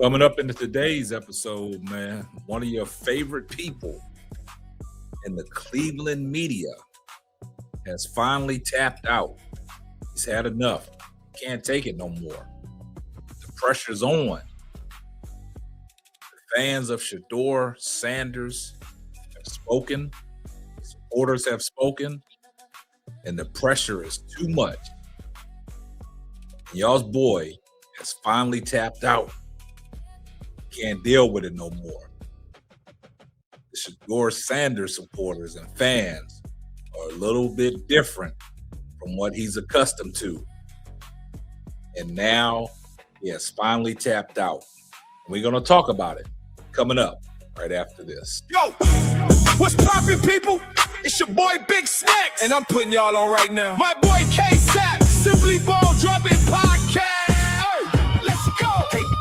Coming up into today's episode, man, one of your favorite people in the Cleveland media has finally tapped out. He's had enough. Can't take it no more. The pressure's on. The fans of Shedeur Sanders have spoken. The supporters have spoken. And the pressure is too much. And y'all's boy has finally tapped out. Can't deal with it no more. The Shedeur Sanders supporters and fans are a little bit different from what he's accustomed to. And now he has finally tapped out. We're going to talk about it coming up right after this. Yo, what's poppin', people? It's your boy Big Snacks, and I'm putting y'all on right now. My boy K-Sap, Simply Ball Dropping Podcast. Hey, let's go.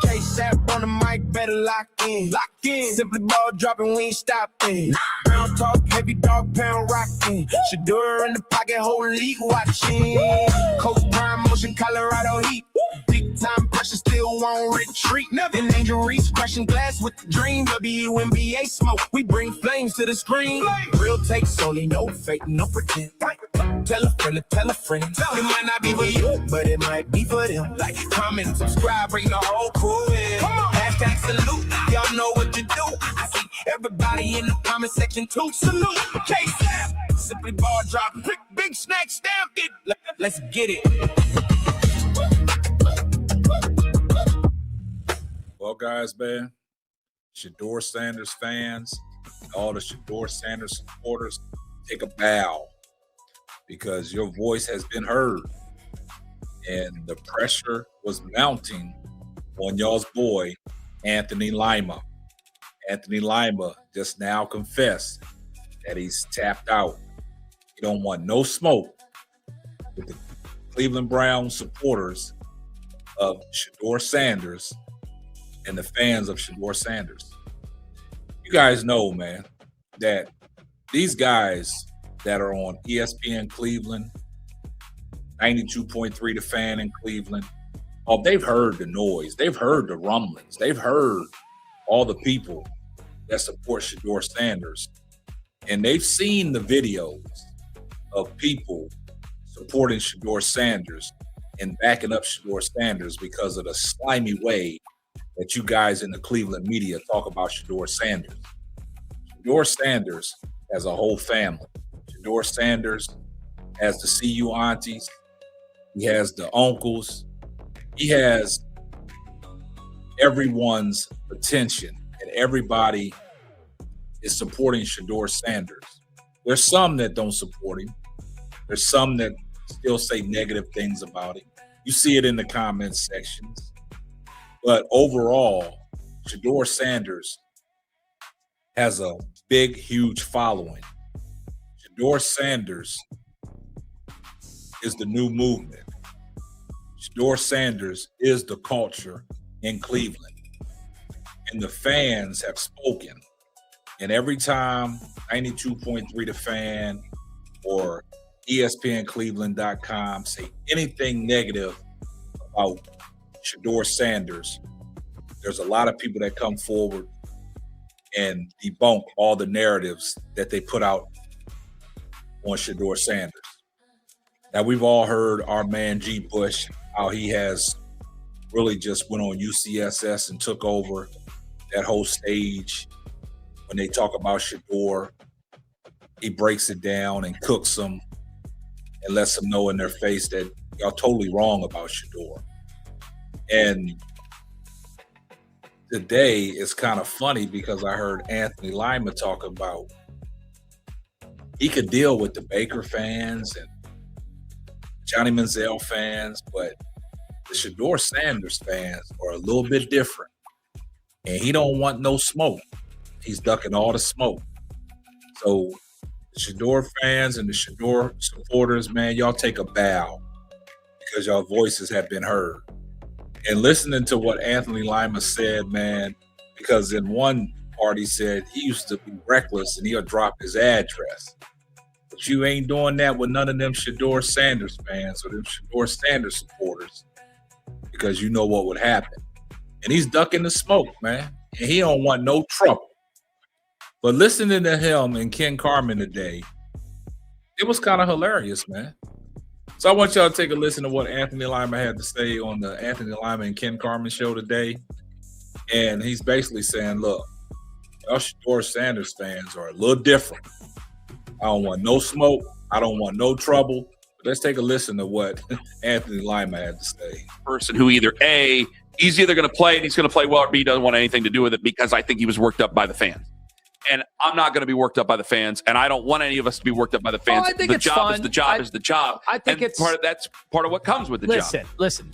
K-Sap on the mic, better lock in. Lock in. Simply Ball Dropping, we ain't stopping. Pound talk, heavy dog, pound rocking. Shedeur in the pocket, whole league watching. Coach Prime, Motion, Colorado Heat. Big time pressure, still won't retreat. Nothing dangerous, crashing glass with the dream. WNBA smoke, we bring flames to the screen. Real takes only, no fake, no pretend. Tell a friend to tell a friend. It might not be for you, but it might be for them. Like, comment, subscribe, bring the whole crew in. Hashtag salute, y'all know what to do. I see everybody in the comment section too. Salute, K-Sap, Simply Ball Drop, Big Snack stamped it. Let's get it. Well, guys, man, Shedeur Sanders fans, all the Shedeur Sanders supporters, take a bow because your voice has been heard. And the pressure was mounting on y'all's boy, Anthony Lima. Anthony Lima just now confessed that he's tapped out. He don't want no smoke with the Cleveland Browns supporters of Shedeur Sanders and the fans of Shedeur Sanders. You guys know, man, that these guys that are on ESPN Cleveland, 92.3 The Fan in Cleveland, they've heard the noise. They've heard the rumblings. They've heard all the people that support Shedeur Sanders. And they've seen the videos of people supporting Shedeur Sanders and backing up Shedeur Sanders because of the slimy way that you guys in the Cleveland media talk about Shedeur Sanders. Shedeur Sanders has a whole family. Shedeur Sanders has the CU aunties. He has the uncles. He has everyone's attention, and everybody is supporting Shedeur Sanders. There's some that don't support him. There's some that still say negative things about him. You see it in the comments sections. But overall, Shedeur Sanders has a big, huge following. Shedeur Sanders is the new movement. Shedeur Sanders is the culture in Cleveland. And the fans have spoken. And every time 92.3 The Fan or ESPNCleveland.com say anything negative about Shedeur Sanders, there's a lot of people that come forward and debunk all the narratives that they put out on Shedeur Sanders. Now, we've all heard our man G. Bush, how he has really just went on UCSS and took over that whole stage. When they talk about Shedeur, he breaks it down and cooks them and lets them know in their face that y'all totally wrong about Shedeur. And today it's kind of funny because I heard Anthony Lima talk about he could deal with the Baker fans and Johnny Manziel fans, but the Shedeur Sanders fans are a little bit different. And he don't want no smoke. He's ducking all the smoke. So the Shedeur fans and the Shedeur supporters, man, y'all take a bow because y'all voices have been heard. And listening to what Anthony Lima said, man, because in one part he said he used to be reckless and he'll drop his address. But you ain't doing that with none of them Shedeur Sanders fans or them Shedeur Sanders supporters because you know what would happen. and he's ducking the smoke, man. And he don't want no trouble. But listening to him and Ken Carman today, it was kind of hilarious, man. So I want y'all to take a listen to what Anthony Lima had to say on the Anthony Lima and Ken Carman show today. And he's basically saying, look, y'all Shedeur Sanders fans are a little different. I don't want no smoke. I don't want no trouble. But let's take a listen to what Anthony Lima had to say. Person who he's either going to play and he's going to play well, or B, he doesn't want anything to do with it because I think he was worked up by the fans. And I'm not going to be worked up by the fans, and I don't want any of us to be worked up by the fans. I think the it's job fun. is the job is the job. I think and that's part of what comes with the job. Listen.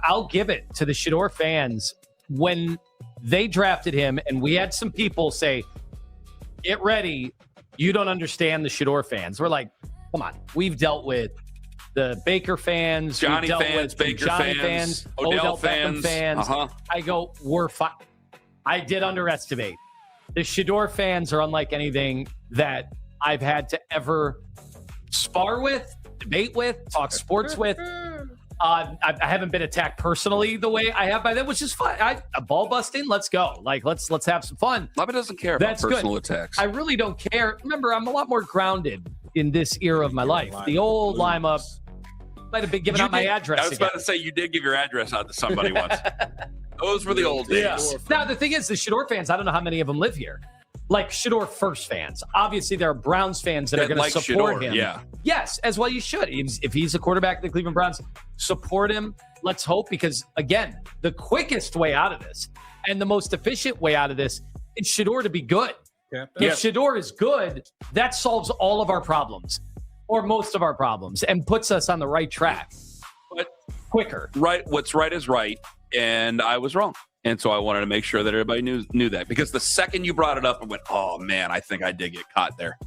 I'll give it to the Shedeur fans when they drafted him, and we had some people say, "Get ready, you don't understand the Shedeur fans." We're like, "Come on, we've dealt with the Baker fans, Johnny we've dealt fans, with Baker Johnny fans, Odell Beckham fans." I go, we're fine. I did underestimate. The Shedeur fans are unlike anything that I've had to ever spar with, debate with, talk sports with. I haven't been attacked personally the way I have by them, which is fun. A ball busting, let's go. Like let's have some fun. Lima doesn't care about That's personal good. attacks. I really don't care. Remember, I'm a lot more grounded in this era of my life. The old Lima might have been giving out my address. I was about to say you did give your address out to somebody once. Those were the old days. Yeah. Now, the thing is, the Shedeur fans, I don't know how many of them live here. Like Shedeur first fans. Obviously, there are Browns fans that are going to support Shedeur, him. Yeah. Yes, as well you should. If he's a quarterback of the Cleveland Browns, support him. Let's hope, because, again, the quickest way out of this and the most efficient way out of this is Shedeur to be good. Yeah. If Shedeur is good, that solves all of our problems or most of our problems and puts us on the right track. But quicker. Right. What's right is right. And I was wrong. And so I wanted to make sure that everybody knew that. Because the second you brought it up, I went, oh, man, I think I did get caught there.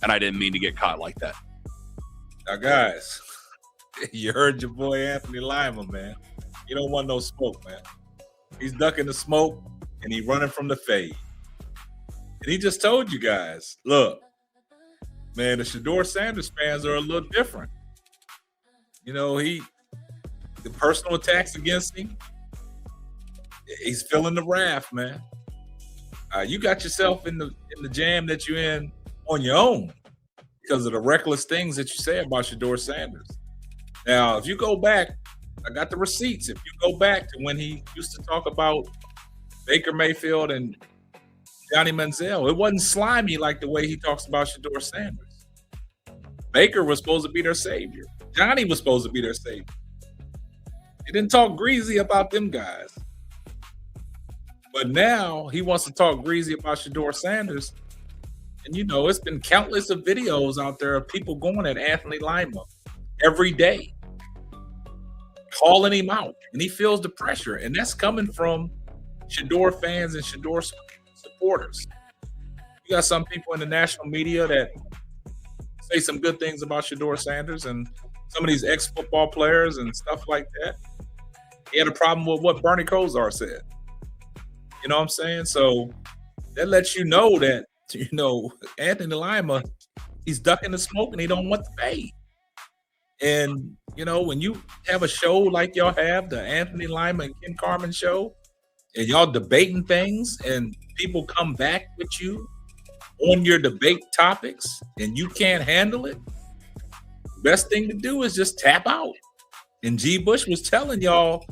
And I didn't mean to get caught like that. Now, guys, you heard your boy Anthony Lima, man. You don't want no smoke, man. He's ducking the smoke, and he's running from the fade. And he just told you guys, look, man, the Shedeur Sanders fans are a little different. You know, the personal attacks against him, he's feeling the wrath, man. You got yourself in the jam that you're in on your own because of the reckless things that you say about Shedeur Sanders. Now, if you go back, I got the receipts. If you go back to when he used to talk about Baker Mayfield and Johnny Manziel, it wasn't slimy like the way he talks about Shedeur Sanders. Baker was supposed to be their savior. Johnny was supposed to be their savior. He didn't talk greasy about them guys. But now he wants to talk greasy about Shedeur Sanders. And, you know, it's been countless of videos out there of people going at Anthony Lima every day, calling him out. And he feels the pressure. And that's coming from Shedeur fans and Shedeur supporters. You got some people in the national media that say some good things about Shedeur Sanders and some of these ex-football players and stuff like that. He had a problem with what Bernie Kosar said. You know what I'm saying? So that lets you know that, you know, Anthony Lima, he's ducking the smoke and he don't want the fade. And, you know, when you have a show like y'all have, the Anthony Lima and Ken Carman show, and y'all debating things and people come back with you on your debate topics and you can't handle it, the best thing to do is just tap out. And G. Bush was telling y'all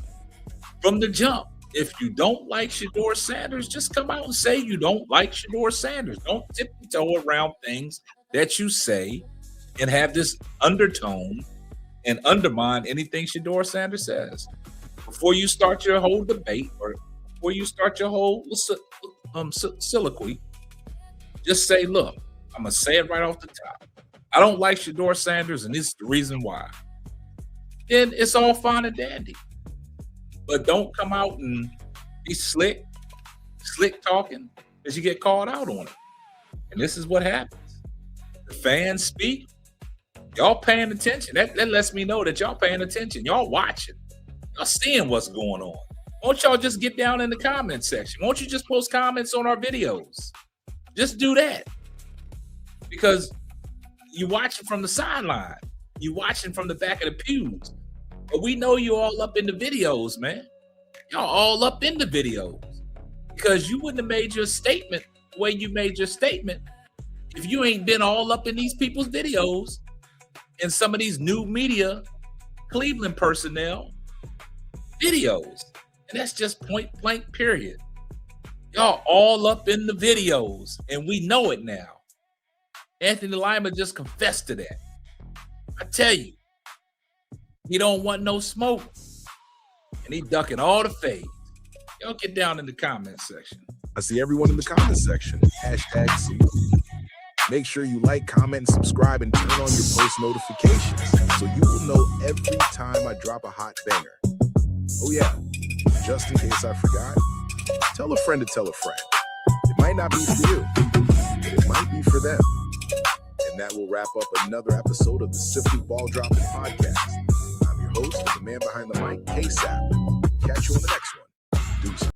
from the jump, if you don't like Shedeur Sanders, just come out and say you don't like Shedeur Sanders. Don't tiptoe around things that you say and have this undertone and undermine anything Shedeur Sanders says. Before you start your whole debate or before you start your whole soliloquy, just say, look, I'm going to say it right off the top. I don't like Shedeur Sanders, and this is the reason why. Then it's all fine and dandy. But don't come out and be slick talking as you get called out on it. And this is what happens. The fans speak. Y'all paying attention. That lets me know that y'all paying attention. Y'all watching. Y'all seeing what's going on. Won't y'all just get down in the comment section? Won't you just post comments on our videos? Just do that. Because you watching from the sideline. You watching from the back of the pews. But we know you all up in the videos, man. Y'all all up in the videos because you wouldn't have made your statement the way you made your statement if you ain't been all up in these people's videos and some of these new media Cleveland personnel videos. And that's just point blank, period. Y'all all up in the videos, and we know it now. Anthony Lima just confessed to that. I tell you, he don't want no smoke, and he ducking all the fades. Y'all get down in the comment section. I see everyone in the comment section. #C. Make sure you like, comment, and subscribe, and turn on your post notifications so you will know every time I drop a hot banger. Oh yeah, just in case I forgot, tell a friend to tell a friend. It might not be for you, but it might be for them. And that will wrap up another episode of the Simply Ball Dropping Podcast. I'm your host, the man behind the mic, K-Sap. Catch you on the next one. Deuces.